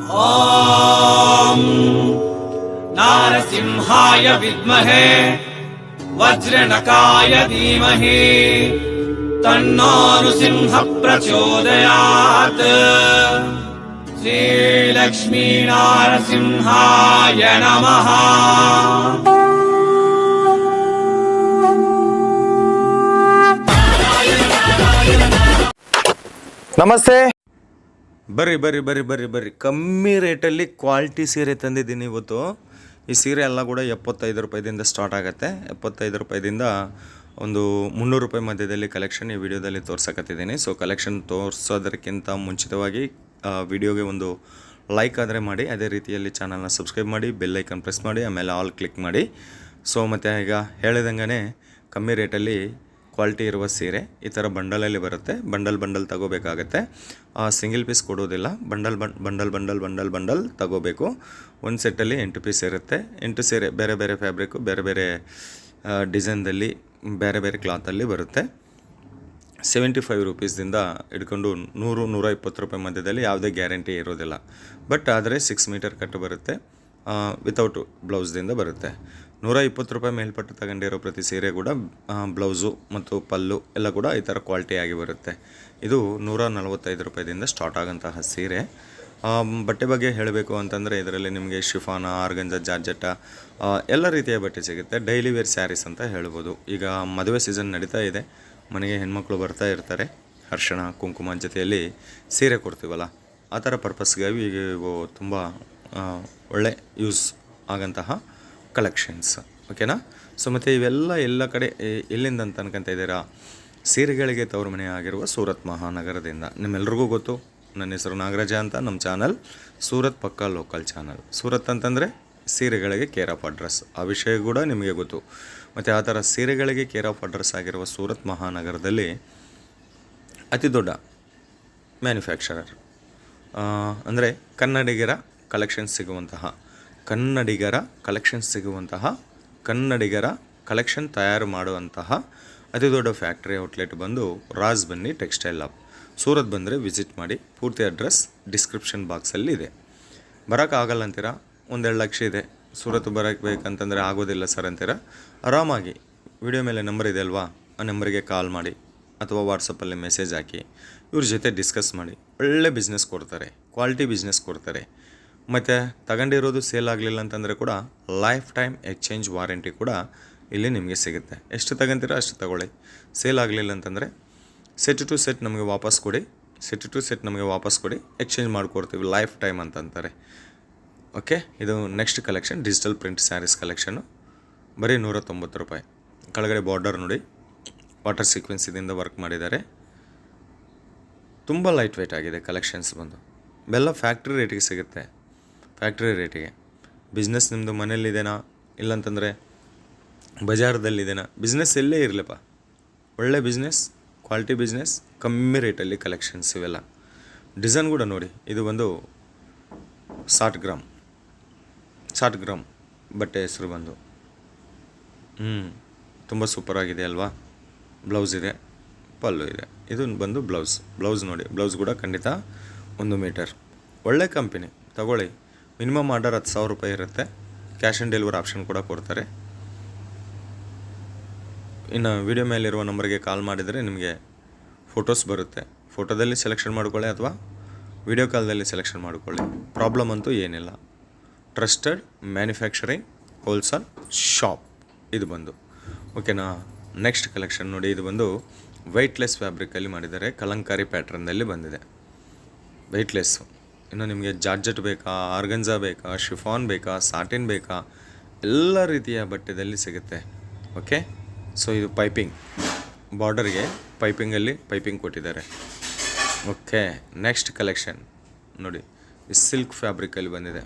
ॐ नारसिंहाय विद्महे वज्रनकाय धीमहि तन्नो नृसिंह प्रचोदयात्। श्रीलक्ष्मी नारसिंहाय नमः। ನಮಸ್ತೆ. ಬರ್ರಿ ಕಮ್ಮಿ ರೇಟಲ್ಲಿ ಕ್ವಾಲಿಟಿ ಸೀರೆ ತಂದಿದ್ದೀನಿ ಇವತ್ತು. ಈ ಸೀರೆ ಎಲ್ಲ ಕೂಡ 75 ರೂಪಾಯಿದಿಂದ ಸ್ಟಾರ್ಟ್ ಆಗುತ್ತೆ. 75 ರೂಪಾಯಿದಿಂದ ಒಂದು 300 ರೂಪಾಯಿ ಮಧ್ಯದಲ್ಲಿ ಕಲೆಕ್ಷನ್ ಈ ವಿಡಿಯೋದಲ್ಲಿ ತೋರ್ಸಕತ್ತಿದ್ದೀನಿ. ಸೊ ಕಲೆಕ್ಷನ್ ತೋರಿಸೋದಕ್ಕಿಂತ ಮುಂಚಿತವಾಗಿ ವಿಡಿಯೋಗೆ ಒಂದು ಲೈಕ್ ಆದರೆ ಮಾಡಿ, ಅದೇ ರೀತಿಯಲ್ಲಿ ಚಾನಲ್ನ ಸಬ್ಸ್ಕ್ರೈಬ್ ಮಾಡಿ, ಬೆಲ್ ಐಕನ್ ಪ್ರೆಸ್ ಮಾಡಿ, ಆಮೇಲೆ ಆಲ್ ಕ್ಲಿಕ್ ಮಾಡಿ. ಸೊ ಮತ್ತು ಈಗ ಹೇಳಿದಂಗೆ ಕಮ್ಮಿ ರೇಟಲ್ಲಿ ಕ್ವಾಲಿಟಿ ಇರುವ ಸೀರೆ ಈ ಥರ ಬಂಡಲಲ್ಲಿ ಬರುತ್ತೆ. ಬಂಡಲ್ ತಗೋಬೇಕಾಗತ್ತೆ. ಸಿಂಗಲ್ ಪೀಸ್ ಕೊಡೋದಿಲ್ಲ, ಬಂಡಲ್ ತಗೋಬೇಕು. ಒಂದು ಸೆಟ್ಟಲ್ಲಿ 8 ಪೀಸ್ ಇರುತ್ತೆ. 8 ಸೀರೆ ಬೇರೆ ಬೇರೆ ಫ್ಯಾಬ್ರಿಕ್ಕು, ಬೇರೆ ಬೇರೆ ಡಿಸೈನ್ದಲ್ಲಿ, ಬೇರೆ ಬೇರೆ ಕ್ಲಾತಲ್ಲಿ ಬರುತ್ತೆ. 75 ರೂಪೀಸ್ದಿಂದ ಹಿಡ್ಕೊಂಡು 100-120 ರೂಪಾಯಿ ಮಧ್ಯದಲ್ಲಿ ಯಾವುದೇ ಗ್ಯಾರಂಟಿ ಇರೋದಿಲ್ಲ. ಬಟ್ ಆದರೆ 6 ಮೀಟರ್ ಕಟ್ ಬರುತ್ತೆ, ವಿತೌಟ್ ಬ್ಲೌಸ್ದಿಂದ ಬರುತ್ತೆ. 120 ರೂಪಾಯಿ ಮೇಲ್ಪಟ್ಟು ತಗೊಂಡಿರೋ ಪ್ರತಿ ಸೀರೆ ಕೂಡ ಬ್ಲೌಸು ಮತ್ತು ಪಲ್ಲು ಎಲ್ಲ ಕೂಡ ಈ ಥರ ಕ್ವಾಲಿಟಿಯಾಗಿ ಬರುತ್ತೆ. ಇದು 145 ರೂಪಾಯಿದಿಂದ ಸ್ಟಾರ್ಟ್ ಆಗೋಂತಹ ಸೀರೆ. ಬಟ್ಟೆ ಬಗ್ಗೆ ಹೇಳಬೇಕು ಅಂತಂದರೆ ಇದರಲ್ಲಿ ನಿಮಗೆ ಶಿಫಾನ, ಆರ್ಗಂಜ, ಜಾರ್ಜೆಟ್ಟ ಎಲ್ಲ ರೀತಿಯ ಬಟ್ಟೆ ಸಿಗುತ್ತೆ. ಡೈಲಿ ವೇರ್ ಸ್ಯಾರೀಸ್ ಅಂತ ಹೇಳ್ಬೋದು. ಈಗ ಮದುವೆ ಸೀಸನ್ ನಡೀತಾ ಇದೆ, ಮನೆಗೆ ಹೆಣ್ಮಕ್ಳು ಬರ್ತಾ ಇರ್ತಾರೆ, ಅರ್ಶಿಣ ಕುಂಕುಮ ಜೊತೆಯಲ್ಲಿ ಸೀರೆ ಕೊಡ್ತೀವಲ್ಲ, ಆ ಥರ ಪರ್ಪಸ್ಗಾಗಿ ಈಗ ಇವು ತುಂಬ ಒಳ್ಳೆ ಯೂಸ್ ಆಗೋಂತಹ ಕಲೆಕ್ಷನ್ಸ್. ಓಕೆನಾ? ಸೊ ಮತ್ತು ಇವೆಲ್ಲ ಎಲ್ಲ ಕಡೆ ಎಲ್ಲಿಂದ ಅಂತ ಅನ್ಕೊತಾ ಇದ್ದೀರಾ? ಸೀರೆಗಳಿಗೆ ತವರು ಮನೆ ಆಗಿರುವ ಸೂರತ್ ಮಹಾನಗರದಿಂದ. ನಿಮ್ಮೆಲ್ರಿಗೂ ಗೊತ್ತು, ನನ್ನ ಹೆಸರು ನಾಗರಾಜ ಅಂತ. ನಮ್ಮ ಚಾನಲ್ ಸೂರತ್ ಪಕ್ಕಾ ಲೋಕಲ್ ಚಾನಲ್. ಸೂರತ್ ಅಂತಂದರೆ ಸೀರೆಗಳಿಗೆ ಕೇರ್ ಆಫ್ ಅಡ್ರೆಸ್, ಆ ವಿಷಯ ಕೂಡ ನಿಮಗೆ ಗೊತ್ತು. ಮತ್ತು ಆ ಥರ ಸೀರೆಗಳಿಗೆ ಕೇರ್ ಆಫ್ ಅಡ್ರೆಸ್ ಆಗಿರುವ ಸೂರತ್ ಮಹಾನಗರದಲ್ಲಿ ಅತಿ ದೊಡ್ಡ ಮ್ಯಾನುಫ್ಯಾಕ್ಚರರ್ ಅಂದರೆ ಕನ್ನಡಿಗರ ಕಲೆಕ್ಷನ್ಸ್ ಕಲೆಕ್ಷನ್ ತಯಾರು ಮಾಡುವಂತಹ ಅತಿ ದೊಡ್ಡ ಫ್ಯಾಕ್ಟ್ರಿ ಔಟ್ಲೆಟ್ ಬಂದು ರಾಜ್ ಬನ್ನಿ ಟೆಕ್ಸ್ಟೈಲ್ ಲಾಬ್. ಸೂರತ್ ಬಂದರೆ ವಿಸಿಟ್ ಮಾಡಿ. ಪೂರ್ತಿ ಅಡ್ರೆಸ್ ಡಿಸ್ಕ್ರಿಪ್ಷನ್ ಬಾಕ್ಸಲ್ಲಿ ಇದೆ. ಬರೋಕ್ಕಾಗಲ್ಲ ಅಂತೀರಾ? 1-2 ಲಕ್ಷ ಇದೆ, ಸೂರತ್ ಬರೋಕ್ಕೆ ಬೇಕಂತಂದರೆ ಆಗೋದಿಲ್ಲ ಸರ್ ಅಂತೀರಾ? ಆರಾಮಾಗಿ ವಿಡಿಯೋ ಮೇಲೆ ನಂಬರ್ ಇದೆ ಅಲ್ವಾ, ಆ ನಂಬರಿಗೆ ಕಾಲ್ ಮಾಡಿ ಅಥವಾ ವಾಟ್ಸಪ್ಪಲ್ಲಿ ಮೆಸೇಜ್ ಹಾಕಿ ಇವ್ರ ಜೊತೆ ಡಿಸ್ಕಸ್ ಮಾಡಿ. ಒಳ್ಳೆ ಬಿಸ್ನೆಸ್ ಕೊಡ್ತಾರೆ, ಕ್ವಾಲಿಟಿ ಬಿಸ್ನೆಸ್ ಕೊಡ್ತಾರೆ. ಮತ್ತು ತಗೊಂಡಿರೋದು ಸೇಲ್ ಆಗಲಿಲ್ಲ ಅಂತಂದರೆ ಕೂಡ ಲೈಫ್ ಟೈಮ್ ಎಕ್ಸ್ಚೇಂಜ್ ವಾರಂಟಿ ಕೂಡ ಇಲ್ಲಿ ನಿಮಗೆ ಸಿಗುತ್ತೆ. ಎಷ್ಟು ತಗೊಂತೀರೋ ಅಷ್ಟು ತಗೊಳ್ಳಿ. ಸೇಲ್ ಆಗಲಿಲ್ಲ ಅಂತಂದರೆ ಸೆಟ್ ಟು ಸೆಟ್ ನಮಗೆ ವಾಪಸ್ ಕೊಡಿ, ಎಕ್ಸ್ಚೇಂಜ್ ಮಾಡಿಕೊಡ್ತೀವಿ ಲೈಫ್ ಟೈಮ್ ಅಂತಂತಾರೆ. ಓಕೆ, ಇದು next collection digital print saris collection. ಬರೀ 190 ರೂಪಾಯಿ. ಕೆಳಗಡೆ ಬಾರ್ಡರ್ ನೋಡಿ, ವಾಟರ್ ಸೀಕ್ವೆನ್ಸಿದಿಂದ ವರ್ಕ್ ಮಾಡಿದ್ದಾರೆ. ತುಂಬ ಲೈಟ್ ವೆಯ್ಟ್ ಆಗಿದೆ ಕಲೆಕ್ಷನ್ಸ್ ಬಂದು. ಬೆಲ್ಲ ಫ್ಯಾಕ್ಟ್ರಿ ರೇಟಿಗೆ ಸಿಗುತ್ತೆ. ಫ್ಯಾಕ್ಟ್ರಿ ರೇಟಿಗೆ ಬಿಸ್ನೆಸ್ ನಿಮ್ಮದು ಮನೇಲಿದೆನಾ, ಇಲ್ಲಾಂತಂದರೆ ಬಜಾರದಲ್ಲಿದೆನಾ? ಬಿಸ್ನೆಸ್ ಎಲ್ಲೇ ಇರಲಿಪ್ಪ, ಒಳ್ಳೆ ಬಿಸ್ನೆಸ್, ಕ್ವಾಲಿಟಿ ಬಿಸ್ನೆಸ್, ಕಮ್ಮಿ ರೇಟಲ್ಲಿ ಕಲೆಕ್ಷನ್ಸ್ ಇವೆಲ್ಲ. ಡಿಸೈನ್ ಕೂಡ ನೋಡಿ, ಇದು ಬಂದು 60 ಗ್ರಾಮ್ ಬಟ್ಟೆ ಹೆಸರು ಬಂದು ತುಂಬ ಸೂಪರಾಗಿದೆ ಅಲ್ವಾ? ಬ್ಲೌಸ್ ಇದೆ, ಪಲ್ಲು ಇದೆ. ಇದು ಬಂದು ಬ್ಲೌಸ್ ನೋಡಿ, ಬ್ಲೌಸ್ ಕೂಡ ಖಂಡಿತ 1 ಮೀಟರ್. ಒಳ್ಳೆ ಕಂಪನಿ, ತಗೊಳ್ಳಿ. ಮಿನಿಮಮ್ ಆರ್ಡರ್ 10,000 ರೂಪಾಯಿ ಇರುತ್ತೆ. ಕ್ಯಾಶ್ ಆನ್ ಡೆಲಿವರಿ ಆಪ್ಷನ್ ಕೂಡ ಕೊಡ್ತಾರೆ. ಇನ್ನು ವಿಡಿಯೋ ಮೇಲಿರುವ ನಂಬರ್ಗೆ ಕಾಲ್ ಮಾಡಿದರೆ ನಿಮಗೆ ಫೋಟೋಸ್ ಬರುತ್ತೆ. ಫೋಟೋದಲ್ಲಿ ಸೆಲೆಕ್ಷನ್ ಮಾಡ್ಕೊಳ್ಳಿ ಅಥವಾ ವಿಡಿಯೋ ಕಾಲ್ದಲ್ಲಿ ಸೆಲೆಕ್ಷನ್ ಮಾಡ್ಕೊಳ್ಳಿ. ಪ್ರಾಬ್ಲಮ್ ಅಂತೂ ಏನಿಲ್ಲ. ಟ್ರಸ್ಟೆಡ್ ಮ್ಯಾನುಫ್ಯಾಕ್ಚರಿಂಗ್ ಹೋಲ್ಸೇಲ್ ಶಾಪ್ ಇದು ಬಂದು. ಓಕೆನಾ? ನೆಕ್ಸ್ಟ್ ಕಲೆಕ್ಷನ್ ನೋಡಿ, ಇದು ಬಂದು ವೆಯ್ಟ್ಲೆಸ್ ಫ್ಯಾಬ್ರಿಕಲ್ಲಿ ಮಾಡಿದ್ದಾರೆ. ಕಲಂಕಾರಿ ಪ್ಯಾಟ್ರನ್ನಲ್ಲಿ ಬಂದಿದೆ. ವೆಯ್ಟ್ಲೆಸ್ಸು. ಇನ್ನು ನಿಮಗೆ ಜಾರ್ಜೆಟ್ ಬೇಕಾ, ಆರ್ಗಂಜಾ ಬೇಕಾ, ಶಿಫಾನ್ ಬೇಕಾ, ಸಾಟಿನ್ ಬೇಕಾ, ಎಲ್ಲ ರೀತಿಯ ಬಟ್ಟೆದಲ್ಲಿ ಸಿಗುತ್ತೆ. ಓಕೆ, ಸೊ ಇದು ಪೈಪಿಂಗ್, ಬಾರ್ಡರ್ಗೆ ಪೈಪಿಂಗ್ ಕೊಟ್ಟಿದ್ದಾರೆ. ಓಕೆ, ನೆಕ್ಸ್ಟ್ ಕಲೆಕ್ಷನ್ ನೋಡಿ, ಈ ಸಿಲ್ಕ್ ಫ್ಯಾಬ್ರಿಕಲ್ಲಿ ಬಂದಿದೆ.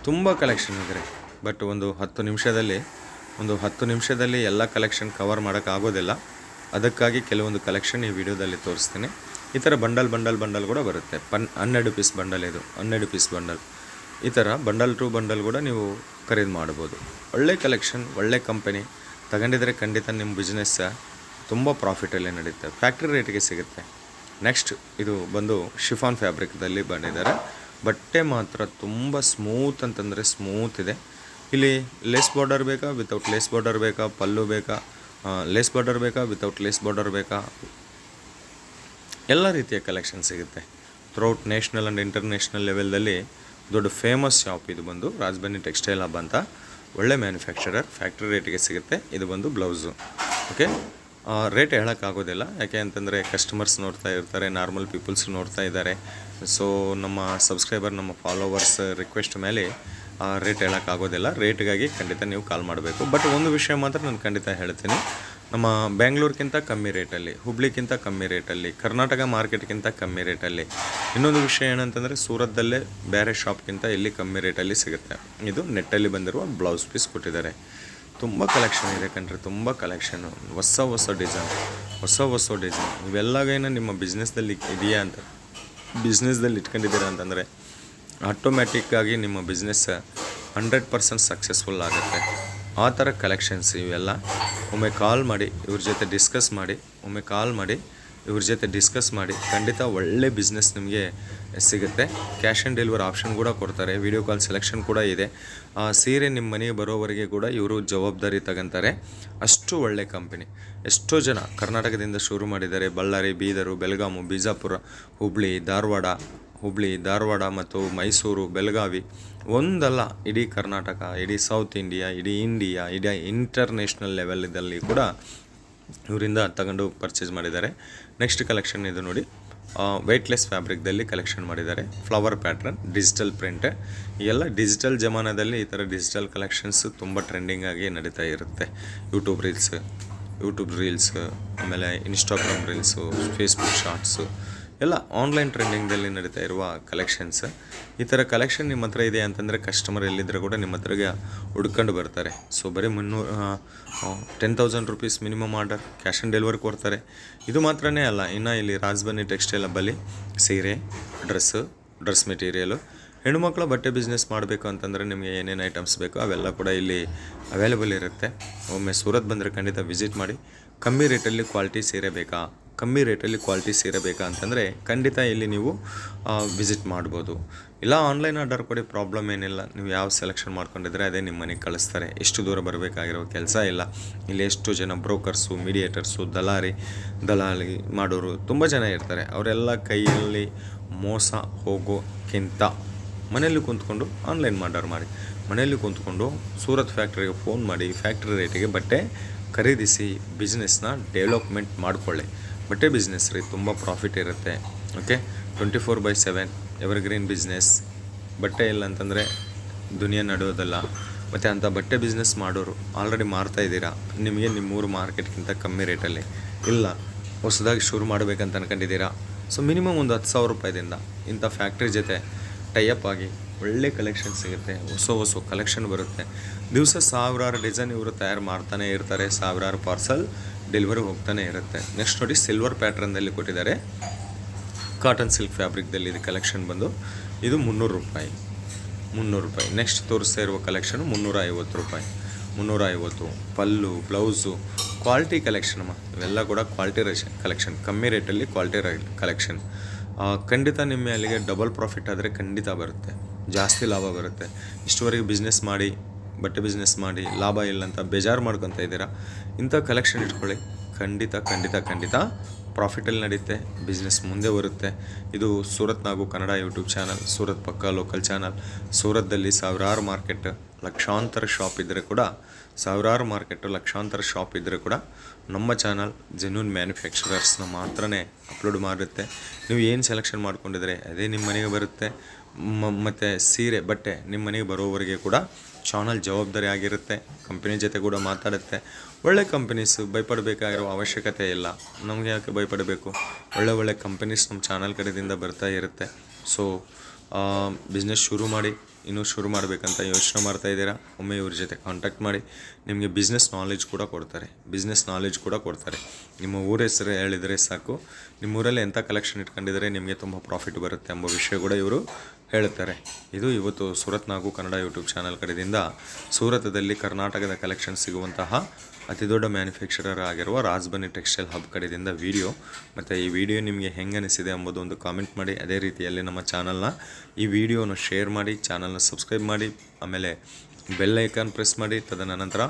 ತುಂಬ ಕಲೆಕ್ಷನ್ ಇದೆ, ಬಟ್ ಒಂದು 10 ನಿಮಿಷದಲ್ಲಿ ಎಲ್ಲ ಕಲೆಕ್ಷನ್ ಕವರ್ ಮಾಡೋಕ್ಕಾಗೋದಿಲ್ಲ. ಅದಕ್ಕಾಗಿ ಕೆಲವೊಂದು ಕಲೆಕ್ಷನ್ ಈ ವಿಡಿಯೋದಲ್ಲಿ ತೋರಿಸ್ತೀನಿ. ಈ ಥರ ಬಂಡಲ್ ಕೂಡ ಬರುತ್ತೆ. 12 ಪೀಸ್ ಬಂಡಲ್, ಇದು 12 ಪೀಸ್ ಬಂಡಲ್. ಈ ಥರ ಬಂಡಲ್ ಟು ಬಂಡಲ್ ಕೂಡ ನೀವು ಖರೀದಿ ಮಾಡ್ಬೋದು. ಒಳ್ಳೆ ಕಲೆಕ್ಷನ್, ಒಳ್ಳೆ ಕಂಪನಿ. ತಗೊಂಡಿದ್ರೆ ಖಂಡಿತ ನಿಮ್ಮ ಬಿಸ್ನೆಸ್ ತುಂಬ ಪ್ರಾಫಿಟಲ್ಲಿ ನಡೆಯುತ್ತೆ. ಫ್ಯಾಕ್ಟ್ರಿ ರೇಟಿಗೆ ಸಿಗುತ್ತೆ. ನೆಕ್ಸ್ಟ್ ಇದು ಬಂದು ಶಿಫಾನ್ ಫ್ಯಾಬ್ರಿಕ್ದಲ್ಲಿ ಬಂದಿದ್ದಾರೆ. ಬಟ್ಟೆ ಮಾತ್ರ ತುಂಬ ಸ್ಮೂತ್ ಅಂತಂದರೆ ಸ್ಮೂತ್ ಇದೆ. ಇಲ್ಲಿ ಲೇಸ್ ಬಾರ್ಡರ್ ಬೇಕಾ, ವಿತೌಟ್ ಲೇಸ್ ಬಾರ್ಡರ್ ಬೇಕಾ, ಪಲ್ಲು ಬೇಕಾ, ಲೇಸ್ ಬಾರ್ಡರ್ ಬೇಕಾ, ವಿತೌಟ್ ಲೇಸ್ ಬಾರ್ಡರ್ ಬೇಕಾ, ಎಲ್ಲ ರೀತಿಯ ಕಲೆಕ್ಷನ್ ಸಿಗುತ್ತೆ. ಥ್ರೂಔಟ್ ನ್ಯಾಷನಲ್ ಆ್ಯಂಡ್ ಇಂಟರ್ನ್ಯಾಷನಲ್ ಲೆವೆಲ್ದಲ್ಲಿ ದೊಡ್ಡ ಫೇಮಸ್ ಶಾಪ್ ಇದು ಬಂದು ರಾಜಬನ್ನಿ ಟೆಕ್ಸ್ಟೈಲ್ ಹಬ್ ಅಂತ. ಒಳ್ಳೆ ಮ್ಯಾನುಫ್ಯಾಕ್ಚರರ್, ಫ್ಯಾಕ್ಟ್ರಿ ರೇಟಿಗೆ ಸಿಗುತ್ತೆ. ಇದು ಬಂದು ಬ್ಲೌಸು. ಓಕೆ, ರೇಟ್ ಹೇಳೋಕ್ಕಾಗೋದಿಲ್ಲ, ಯಾಕೆ ಅಂತಂದರೆ ಕಸ್ಟಮರ್ಸ್ ನೋಡ್ತಾ ಇರ್ತಾರೆ, ನಾರ್ಮಲ್ ಪೀಪಲ್ಸ್ ನೋಡ್ತಾ ಇದ್ದಾರೆ. ಸೊ ನಮ್ಮ ಸಬ್ಸ್ಕ್ರೈಬರ್, ನಮ್ಮ ಫಾಲೋವರ್ಸ್ ರಿಕ್ವೆಸ್ಟ್ ಮೇಲೆ ರೇಟ್ ಹೇಳೋಕ್ಕಾಗೋದಿಲ್ಲ. ರೇಟ್ಗಾಗಿ ಖಂಡಿತ ನೀವು ಕಾಲ್ ಮಾಡಬೇಕು. ಬಟ್ ಒಂದು ವಿಷಯ ಮಾತ್ರ ನಾನು ಖಂಡಿತ ಹೇಳ್ತೀನಿ, ನಮ್ಮ ಬೆಂಗಳೂರಿಗಿಂತ ಕಮ್ಮಿ ರೇಟಲ್ಲಿ, ಹುಬ್ಳಿಗಿಂತ ಕಮ್ಮಿ ರೇಟಲ್ಲಿ, ಕರ್ನಾಟಕ ಮಾರ್ಕೆಟ್ಗಿಂತ ಕಮ್ಮಿ ರೇಟಲ್ಲಿ. ಇನ್ನೊಂದು ವಿಷಯ ಏನಂತಂದರೆ ಸೂರತ್ತಲ್ಲೇ ಬೇರೆ ಶಾಪ್ಗಿಂತ ಇಲ್ಲಿ ಕಮ್ಮಿ ರೇಟಲ್ಲಿ ಸಿಗುತ್ತೆ. ಇದು ನೆಟ್ಟಲ್ಲಿ ಬಂದಿರುವ ಬ್ಲೌಸ್ ಪೀಸ್ ಕೊಟ್ಟಿದ್ದಾರೆ. ತುಂಬ ಕಲೆಕ್ಷನ್ ಇದೆ ಕಣ್ರಿ, ತುಂಬ ಕಲೆಕ್ಷನು, ಹೊಸ ಡಿಸೈನ್. ಇವೆಲ್ಲಗೇನು ನಿಮ್ಮ ಬಿಸ್ನೆಸ್ದಲ್ಲಿ ಇದೆಯಾ ಅಂತ, ಬಿಸ್ನೆಸ್ದಲ್ಲಿ ಇಟ್ಕೊಂಡಿದ್ದೀರಾ ಅಂತಂದರೆ ಆಟೋಮ್ಯಾಟಿಕ್ಕಾಗಿ ನಿಮ್ಮ ಬಿಸ್ನೆಸ್ 100% ಸಕ್ಸಸ್ಫುಲ್ ಆಗುತ್ತೆ. ಆ ಥರ ಕಲೆಕ್ಷನ್ಸ್ ಇವೆಲ್ಲ. ಒಮ್ಮೆ ಕಾಲ್ ಮಾಡಿ ಇವ್ರ ಜೊತೆ ಡಿಸ್ಕಸ್ ಮಾಡಿ ಖಂಡಿತ ಒಳ್ಳೆ ಬಿಸ್ನೆಸ್ ನಿಮಗೆ ಸಿಗುತ್ತೆ. ಕ್ಯಾಶ್ ಆನ್ ಡೆಲಿವರಿ ಆಪ್ಷನ್ ಕೂಡ ಕೊಡ್ತಾರೆ, ವಿಡಿಯೋ ಕಾಲ್ ಸೆಲೆಕ್ಷನ್ ಕೂಡ ಇದೆ. ಸೀರೆ ನಿಮ್ಮ ಮನೆಗೆ ಬರೋವರೆಗೆ ಕೂಡ ಇವರು ಜವಾಬ್ದಾರಿ ತಗೊಂತಾರೆ. ಅಷ್ಟು ಒಳ್ಳೆ ಕಂಪನಿ. ಎಷ್ಟೋ ಜನ ಕರ್ನಾಟಕದಿಂದ ಶುರು ಮಾಡಿದ್ದಾರೆ. ಬಳ್ಳಾರಿ, ಬೀದರು, ಬೆಳಗಾಮು, ಬಿಜಾಪುರ, ಹುಬ್ಳಿ, ಧಾರವಾಡ ಮತ್ತು ಮೈಸೂರು, ಬೆಳಗಾವಿ, ಒಂದಲ್ಲ ಇಡೀ ಕರ್ನಾಟಕ, ಇಡೀ ಸೌತ್ ಇಂಡಿಯಾ, ಇಡೀ ಇಂಟರ್ನ್ಯಾಷನಲ್ ಲೆವೆಲ್ದಲ್ಲಿ ಕೂಡ ಇವರಿಂದ ತಗೊಂಡು ಪರ್ಚೇಸ್ ಮಾಡಿದ್ದಾರೆ. ನೆಕ್ಸ್ಟ್ ಕಲೆಕ್ಷನ್ ಇದು ನೋಡಿ, ವೆಯ್ಟ್ಲೆಸ್ ಫ್ಯಾಬ್ರಿಕ್ದಲ್ಲಿ ಕಲೆಕ್ಷನ್ ಮಾಡಿದ್ದಾರೆ. Flower pattern, digital print. ಎಲ್ಲ ಡಿಜಿಟಲ್ ಜಮಾನದಲ್ಲಿ ಈ ಥರ ಡಿಜಿಟಲ್ ಕಲೆಕ್ಷನ್ಸ್ ತುಂಬ ಟ್ರೆಂಡಿಂಗ್ ಆಗಿ ನಡೀತಾ ಇರುತ್ತೆ. ಯೂಟ್ಯೂಬ್ ರೀಲ್ಸ್, ಆಮೇಲೆ ಇನ್ಸ್ಟಾಗ್ರಾಮ್ ರೀಲ್ಸು, ಫೇಸ್ಬುಕ್ ಶಾರ್ಟ್ಸು, ಎಲ್ಲ ಆನ್ಲೈನ್ ಟ್ರೆಂಡಿಂಗ್ದಲ್ಲಿ ನಡೀತಾ ಇರುವ ಕಲೆಕ್ಷನ್ಸ್. ಈ ಥರ ಕಲೆಕ್ಷನ್ ನಿಮ್ಮ ಹತ್ರ ಇದೆ ಅಂತಂದರೆ ಕಸ್ಟಮರ್ ಎಲ್ಲಿದ್ದರೂ ಕೂಡ ನಿಮ್ಮ ಹತ್ರಗೆ ಹುಡ್ಕೊಂಡು ಬರ್ತಾರೆ. ಸೊ ಬರೀ 10,000 rupees minimum order, cash on delivery ಕೊಡ್ತಾರೆ. ಇದು ಮಾತ್ರನೇ ಅಲ್ಲ, ಇನ್ನು ಇಲ್ಲಿ ರಾಜಬನ್ನಿ ಟೆಕ್ಸ್ಟೈಲ್ ಹಬ್ಬಲ್ಲಿ ಸೀರೆ, ಡ್ರೆಸ್ ಮೆಟೀರಿಯಲು, ಹೆಣ್ಣುಮಕ್ಕಳ ಬಟ್ಟೆ ಬಿಸ್ನೆಸ್ ಮಾಡಬೇಕು ಅಂತಂದರೆ ನಿಮಗೆ ಏನೇನು ಐಟಮ್ಸ್ ಬೇಕೋ ಅವೆಲ್ಲ ಕೂಡ ಇಲ್ಲಿ ಅವೈಲೇಬಲ್ ಇರುತ್ತೆ. ಒಮ್ಮೆ ಸೂರತ್ ಬಂದರೆ ಖಂಡಿತ ವಿಸಿಟ್ ಮಾಡಿ. ಕಮ್ಮಿ ರೇಟಲ್ಲಿ ಕ್ವಾಲಿಟಿ ಸೀರೆ ಬೇಕಾ ಅಂತಂದರೆ ಖಂಡಿತ ಇಲ್ಲಿ ನೀವು ವಿಸಿಟ್ ಮಾಡ್ಬೋದು. ಇಲ್ಲ ಆನ್ಲೈನ್ ಆರ್ಡರ್ ಕೊಡಿ, ಪ್ರಾಬ್ಲಮ್ ಏನಿಲ್ಲ. ನೀವು ಯಾವ ಸೆಲೆಕ್ಷನ್ ಮಾಡ್ಕೊಂಡಿದ್ರೆ ಅದೇ ನಿಮ್ಮ ಮನೆಗೆ ಕಳಿಸ್ತಾರೆ. ಎಷ್ಟು ದೂರ ಬರಬೇಕಾಗಿರೋ ಕೆಲಸ ಇಲ್ಲ. ಇಲ್ಲಿ ಎಷ್ಟು ಜನ ಬ್ರೋಕರ್ಸು, ಮೀಡಿಯೇಟರ್ಸು, ದಲಾಲಿ ಮಾಡೋರು ತುಂಬ ಜನ ಇರ್ತಾರೆ. ಅವರೆಲ್ಲ ಕೈಯಲ್ಲಿ ಮೋಸ ಹೋಗೋಕ್ಕಿಂತ ಮನೆಯಲ್ಲಿ ಕುಂತ್ಕೊಂಡು ಆನ್ಲೈನ್ ಆರ್ಡರ್ ಮಾಡಿ, ಮನೆಯಲ್ಲಿ ಕುಂತ್ಕೊಂಡು ಸೂರತ್ ಫ್ಯಾಕ್ಟ್ರಿಗೆ ಫೋನ್ ಮಾಡಿ, ಫ್ಯಾಕ್ಟ್ರಿ ರೇಟಿಗೆ ಬಟ್ಟೆ ಖರೀದಿಸಿ ಬಿಸ್ನೆಸ್ನ ಡೆವಲಪ್ಮೆಂಟ್ ಮಾಡಿಕೊಳ್ಳಿ. ಬಟ್ಟೆ ಬಿಸ್ನೆಸ್ ರೀ ತುಂಬ ಪ್ರಾಫಿಟ್ ಇರುತ್ತೆ. Okay, 24/7 evergreen business. ಬಟ್ಟೆ ಇಲ್ಲ ಅಂತಂದರೆ ದುನಿಯಾ ನಡೆಯೋದಲ್ಲ. ಮತ್ತು ಅಂಥ ಬಟ್ಟೆ ಬಿಸ್ನೆಸ್ ಮಾಡೋರು ಆಲ್ರೆಡಿ ಮಾರ್ತಾ ಇದ್ದೀರಾ, ನಿಮಗೆ ನಿಮ್ಮೂರು ಮಾರ್ಕೆಟ್ಗಿಂತ ಕಮ್ಮಿ ರೇಟಲ್ಲಿ ಇಲ್ಲ, ಹೊಸದಾಗಿ ಶುರು ಮಾಡಬೇಕಂತ ಅನ್ಕೊಂಡಿದ್ದೀರಾ. ಸೊ ಮಿನಿಮಮ್ ಒಂದು 10,000 ರೂಪಾಯಿದಿಂದ ಇಂಥ ಫ್ಯಾಕ್ಟ್ರಿ ಜೊತೆ ಟೈಅಪ್ ಆಗಿ ಒಳ್ಳೆ ಕಲೆಕ್ಷನ್ ಸಿಗುತ್ತೆ. ಹೊಸ ಕಲೆಕ್ಷನ್ ಬರುತ್ತೆ. ದಿವಸ ಸಾವಿರಾರು ಡಿಸೈನ್ ಇವರು ತಯಾರು ಮಾಡ್ತಾನೆ ಇರ್ತಾರೆ, ಸಾವಿರಾರು ಪಾರ್ಸಲ್ ಡೆಲಿವರಿ ಹೋಗ್ತಾನೆ ಇರುತ್ತೆ. ನೆಕ್ಸ್ಟ್ ನೋಡಿ, ಸಿಲ್ವರ್ ಪ್ಯಾಟ್ರನ್ದಲ್ಲಿ ಕೊಟ್ಟಿದ್ದಾರೆ. ಕಾಟನ್ ಸಿಲ್ಕ್ ಫ್ಯಾಬ್ರಿಕ್ದಲ್ಲಿ ಇದು ಕಲೆಕ್ಷನ್ ಬಂದು ಇದು 300 ರೂಪಾಯಿ. ನೆಕ್ಸ್ಟ್ ತೋರಿಸ್ತಾ ಇರುವ ಕಲೆಕ್ಷನು 350. ಪಲ್ಲು, ಬ್ಲೌಸು, ಕ್ವಾಲಿಟಿ ಕಲೆಕ್ಷನ್ ಇವೆಲ್ಲ ಕೂಡ ಕ್ವಾಲಿಟಿ ಕಲೆಕ್ಷನ್, ಕಮ್ಮಿ ರೇಟಲ್ಲಿ ಕ್ವಾಲಿಟಿ ಕಲೆಕ್ಷನ್. ಖಂಡಿತ ನಿಮ್ಮ ಅಲ್ಲಿಗೆ ಡಬಲ್ ಪ್ರಾಫಿಟ್ ಆದರೆ ಖಂಡಿತ ಬರುತ್ತೆ, ಜಾಸ್ತಿ ಲಾಭ ಬರುತ್ತೆ. ಇಷ್ಟುವರೆಗೆ ಬಿಸ್ನೆಸ್ ಮಾಡಿ, ಬಟ್ಟೆ ಬಿಸ್ನೆಸ್ ಮಾಡಿ ಲಾಭ ಇಲ್ಲ ಅಂತ ಬೇಜಾರು ಮಾಡ್ಕೊತ ಇದ್ದೀರಾ, ಇಂಥ ಕಲೆಕ್ಷನ್ ಇಟ್ಕೊಳ್ಳಿ. ಖಂಡಿತ ಪ್ರಾಫಿಟಲ್ಲಿ ನಡೆಯುತ್ತೆ, ಬಿಸ್ನೆಸ್ ಮುಂದೆ ಬರುತ್ತೆ. ಇದು ಸೂರತ್ ನಾಗು ಕನ್ನಡ ಯೂಟ್ಯೂಬ್ ಚಾನಲ್, ಸೂರತ್ ಪಕ್ಕ ಲೋಕಲ್ ಚಾನಲ್. ಸೂರತ್ದಲ್ಲಿ ಸಾವಿರಾರು ಮಾರ್ಕೆಟ್, ಲಕ್ಷಾಂತರ ಶಾಪ್ ಇದ್ದರೆ ಕೂಡ ನಮ್ಮ ಚಾನಲ್ ಜೆನ್ಯೂನ್ ಮ್ಯಾನುಫ್ಯಾಕ್ಚರರ್ಸ್ನ ಮಾತ್ರನೇ ಅಪ್ಲೋಡ್ ಮಾಡುತ್ತೆ. ನೀವು ಏನು ಸೆಲೆಕ್ಷನ್ ಮಾಡ್ಕೊಂಡಿದ್ರೆ ಅದೇ ನಿಮ್ಮ ಮನೆಗೆ ಬರುತ್ತೆ. ಮತ್ತು ಸೀರೆ, ಬಟ್ಟೆ ನಿಮ್ಮ ಮನೆಗೆ ಬರೋವರೆಗೆ ಕೂಡ ಚಾನಲ್ ಜವಾಬ್ದಾರಿ ಆಗಿರುತ್ತೆ. ಕಂಪನಿ ಜೊತೆ ಕೂಡ ಮಾತಾಡುತ್ತೆ. ಒಳ್ಳೆ ಕಂಪನೀಸು, ಭಯಪಡಬೇಕಾಗಿರೋ ಅವಶ್ಯಕತೆ ಇಲ್ಲ. ನಮಗೆ ಯಾಕೆ ಭಯಪಡಬೇಕು? ಒಳ್ಳೆ ಕಂಪನೀಸ್ ನಮ್ಮ ಚಾನಲ್ ಕಡೆಯಿಂದ ಬರ್ತಾ ಇರುತ್ತೆ. ಸೊ ಬಿಸ್ನೆಸ್ ಇನ್ನೂ ಶುರು ಮಾಡಬೇಕಂತ ಯೋಚನೆ ಮಾಡ್ತಾ ಇದ್ದೀರಾ, ಒಮ್ಮೆ ಇವ್ರ ಜೊತೆ ಕಾಂಟ್ಯಾಕ್ಟ್ ಮಾಡಿ. ನಿಮಗೆ ಬಿಸ್ನೆಸ್ ನಾಲೆಜ್ ಕೂಡ ಕೊಡ್ತಾರೆ. ನಿಮ್ಮ ಊರ ಹೆಸರು ಹೇಳಿದರೆ ಸಾಕು, ನಿಮ್ಮೂರಲ್ಲಿ ಎಂಥ ಕಲೆಕ್ಷನ್ ಇಟ್ಕೊಂಡಿದ್ರೆ ನಿಮಗೆ ತುಂಬ ಪ್ರಾಫಿಟ್ ಬರುತ್ತೆ ಎಂಬ ವಿಷಯ ಕೂಡ ಇವರು ಹೇಳುತ್ತಾರೆ. ಇದು ಇವತ್ತು ಸೂರತ್ ನಾಗು ಕನ್ನಡ ಯೂಟ್ಯೂಬ್ ಚಾನಲ್ ಕಡೆಯಿಂದ ಸೂರತದಲ್ಲಿ ಕರ್ನಾಟಕದ ಕಲೆಕ್ಷನ್ ಸಿಗುವಂತಹ ಅತಿ ದೊಡ್ಡ ಮ್ಯಾನುಫ್ಯಾಕ್ಚರರ್ ಆಗಿರುವ ರಾಜ್ಬನಿ ಟೆಕ್ಸ್ಟೈಲ್ ಹಬ್ ಕಡೆಯಿಂದ ವಿಡಿಯೋ. ಮತ್ತು ಈ ವಿಡಿಯೋ ನಿಮಗೆ ಹೆಂಗೆ ಅನಿಸಿದೆ ಎಂಬುದು ಒಂದು ಕಾಮೆಂಟ್ ಮಾಡಿ. ಅದೇ ರೀತಿಯಲ್ಲಿ ನಮ್ಮ ಚಾನಲ್ನ ಈ ವಿಡಿಯೋನ ಶೇರ್ ಮಾಡಿ, ಚಾನಲ್ನ ಸಬ್ಸ್ಕ್ರೈಬ್ ಮಾಡಿ, ಆಮೇಲೆ ಬೆಲ್ ಐಕಾನ್ ಪ್ರೆಸ್ ಮಾಡಿ, ತದನಂತರ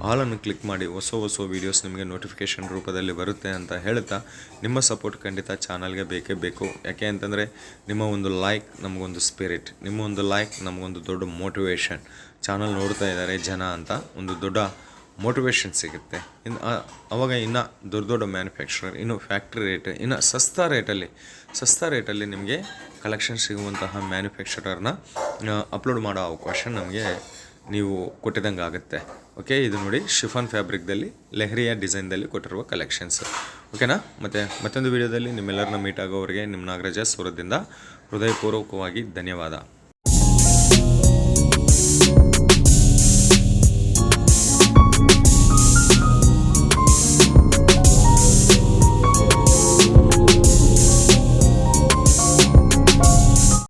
ಆಲನ್ನು ಕ್ಲಿಕ್ ಮಾಡಿ. ಹೊಸ ವೀಡಿಯೋಸ್ ನಿಮಗೆ ನೋಟಿಫಿಕೇಷನ್ ರೂಪದಲ್ಲಿ ಬರುತ್ತೆ ಅಂತ ಹೇಳ್ತಾ, ನಿಮ್ಮ ಸಪೋರ್ಟ್ ಖಂಡಿತ ಚಾನಲ್ಗೆ ಬೇಕೇ ಬೇಕು. ಯಾಕೆ ಅಂತಂದರೆ ನಿಮ್ಮ ಒಂದು ಲೈಕ್ ನಮಗೊಂದು ಸ್ಪಿರಿಟ್, ನಿಮ್ಮ ಒಂದು ಲೈಕ್ ನಮಗೊಂದು ದೊಡ್ಡ ಮೋಟಿವೇಶನ್. ಚಾನಲ್ ನೋಡ್ತಾ ಇದ್ದಾರೆ ಜನ ಅಂತ ಒಂದು ದೊಡ್ಡ ಮೋಟಿವೇಶನ್ ಸಿಗುತ್ತೆ. ಅವಾಗ ಇನ್ನೂ ದೊಡ್ಡ ಮ್ಯಾನುಫ್ಯಾಕ್ಚರರ್, ಇನ್ನು ಫ್ಯಾಕ್ಟ್ರಿ ರೇಟ್, ಇನ್ನು ಸಸ್ತಾ ರೇಟಲ್ಲಿ ನಿಮಗೆ ಕಲೆಕ್ಷನ್ ಸಿಗುವಂತಹ ಮ್ಯಾನುಫ್ಯಾಕ್ಚರರ್ನ ಅಪ್ಲೋಡ್ ಮಾಡೋ ಅವಕಾಶ ನಮಗೆ ನೀವು ಕೊಟ್ಟಿದ್ದಂಗೆ ಆಗುತ್ತೆ. ಓಕೆ, ಇದು ನೋಡಿ ಶಿಫಾನ್ ಫ್ಯಾಬ್ರಿಕ್ದಲ್ಲಿ ಲೆಹರಿಯಾ ಡಿಸೈನ್ದಲ್ಲಿ ಕೊಟ್ಟಿರುವ ಕಲೆಕ್ಷನ್ಸ್. ಓಕೆನಾ? ಮತ್ತೊಂದು ವಿಡಿಯೋದಲ್ಲಿ ನಿಮ್ಮೆಲ್ಲರನ್ನ ಮೀಟ್ ಆಗೋವರೆಗೆ ನಿಮ್ಮ ನಾಗರಾಜ ಸೂರತ್ದಿಂದ ಹೃದಯಪೂರ್ವಕವಾಗಿ ಧನ್ಯವಾದ.